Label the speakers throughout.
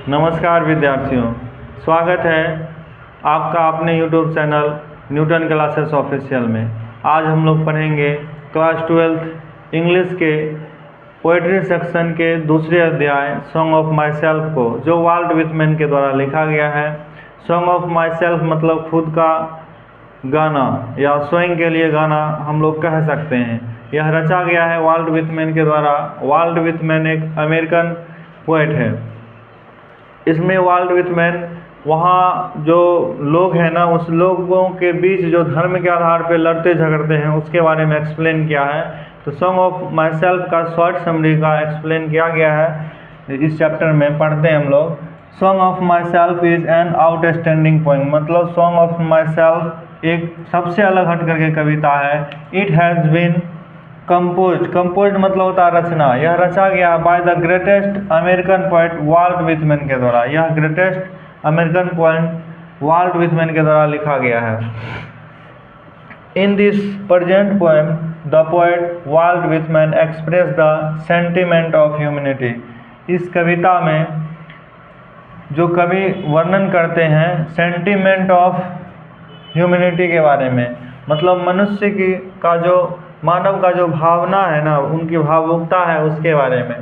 Speaker 1: नमस्कार विद्यार्थियों, स्वागत है आपका अपने YouTube channel Newton classes official में। आज हम लोग पढ़ेंगे क्लास 12 इंग्लिश के पोएट्री सेक्शन के दूसरे अध्याय सॉन्ग ऑफ माई सेल्फ को, जो वाल्ट विथमैन के द्वारा लिखा गया है। सॉन्ग ऑफ माई सेल्फ मतलब खुद का गाना या स्वयं के लिए गाना हम लोग कह सकते हैं। यह रचा गया है वाल्ट विथमैन के द्वारा। वाल्ट विथमैन एक अमेरिकन पोएट है। इसमें वाल्ट विथमैन वहाँ जो लोग हैं ना, उस लोगों के बीच जो धर्म के आधार पे लड़ते झगड़ते हैं उसके बारे में एक्सप्लेन किया है। तो सॉन्ग ऑफ माई सेल्फ का शॉर्ट समरी का एक्सप्लेन किया गया है इस चैप्टर में। पढ़ते हैं हम लोग। Song of my self is an outstanding poem, मतलब सॉन्ग ऑफ माई सेल्फ एक सबसे अलग हट करके कविता है। इट हैज़ बीन कंपोज्ड मतलब होता है रचना। यह रचा गया by the greatest American poet Walt Whitman के द्वारा। यह greatest American poet Walt Whitman के द्वारा लिखा गया है। In this present poem the poet Walt Whitman express the sentiment of humanity. इस कविता में जो कवि वर्णन करते हैं सेंटिमेंट ऑफ ह्यूमैनिटी के बारे में, मतलब मनुष्य की का जो मानव का जो भावना है ना, उनकी भावुकता है उसके बारे में।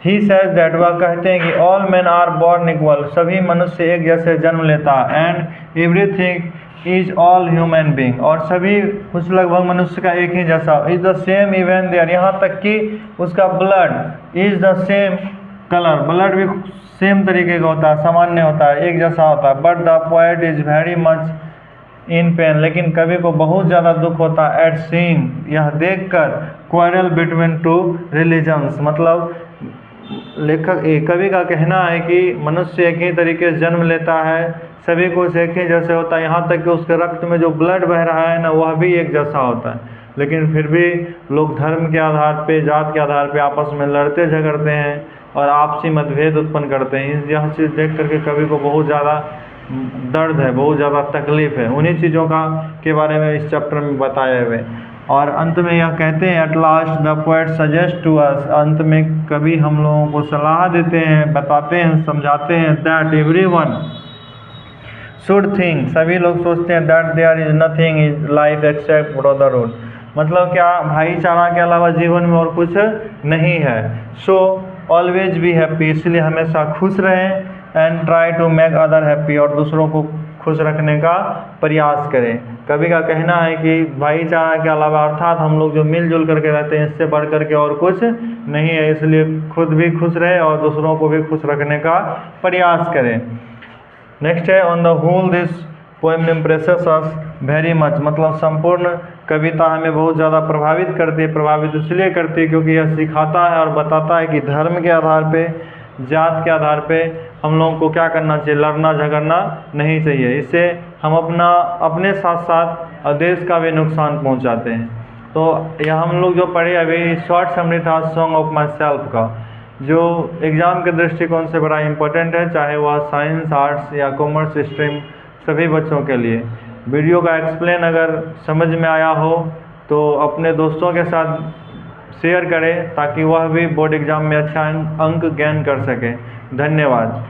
Speaker 1: ही सेज दैट, वह कहते हैं कि all man are born equal, सभी मनुष्य एक जैसे जन्म लेता है। And everything is all human being, और सभी कुछ लगभग मनुष्य का एक ही जैसा। Is the same even there, यहाँ तक कि उसका blood is the same colour, blood भी सेम तरीके का होता है, सामान्य होता है, एक जैसा होता है। But the poet is very much in pen, लेकिन कवि को बहुत ज़्यादा दुख होता है एट सीइंग, यह देखकर क्वारल बिटवीन टू रिलीजन्स, मतलब कवि का कहना है कि मनुष्य एक ही तरीके से जन्म लेता है, सभी कुछ एक ही जैसे होता है, यहाँ तक कि उसके रक्त में जो ब्लड बह रहा है ना, वह भी एक जैसा होता है। लेकिन फिर भी लोग धर्म के आधार पे, जात के आधार पे आपस में लड़ते झगड़ते हैं और आपसी मतभेद उत्पन्न करते हैं। यह चीज़ देख करके कवि को बहुत ज़्यादा दर्द है, बहुत ज़्यादा तकलीफ है। उन्हीं चीज़ों का के बारे में इस चैप्टर में बताए हुए। और अंत में यह कहते हैं at last the poet suggest to us, अंत में कवि हम लोगों को सलाह देते हैं, बताते हैं, समझाते हैं दैट एवरीवन शुड थिंक, सभी लोग सोचते हैं that there is nothing is life except brotherhood, मतलब क्या भाईचारा के अलावा जीवन में और कुछ नहीं है। सो ऑलवेज बी हैप्पी, इसलिए हमेशा खुश रहें। And try to make other happy, और दूसरों को खुश रखने का प्रयास करें। कवि का कहना है कि भाईचारा के अलावा अर्थात हम लोग जो मिलजुल करके रहते हैं इससे बढ़ करके और कुछ नहीं है, इसलिए खुद भी खुश रहे और दूसरों को भी खुश रखने का प्रयास करें। नेक्स्ट है on the whole this poem impresses us very much, मतलब संपूर्ण कविता हमें बहुत ज़्यादा प्रभावित करती है। प्रभावित इसलिए करती है क्योंकि यह सिखाता है और बताता है कि धर्म के आधार पे, जात के आधार पे हम लोगों को क्या करना चाहिए, लड़ना झगड़ना नहीं चाहिए। इससे हम अपने साथ साथ देश का भी नुकसान पहुंचाते हैं। तो यह हम लोग जो पढ़े अभी शॉर्ट समरी था सॉन्ग ऑफ माई सेल्फ का, जो एग्ज़ाम के दृष्टिकोण से बड़ा इम्पोर्टेंट है, चाहे वह साइंस, आर्ट्स या कॉमर्स स्ट्रीम सभी बच्चों के लिए। वीडियो का एक्सप्लेन अगर समझ में आया हो तो अपने दोस्तों के साथ शेयर करें ताकि वह भी बोर्ड एग्ज़ाम में अच्छा अंक गेन कर सके। धन्यवाद।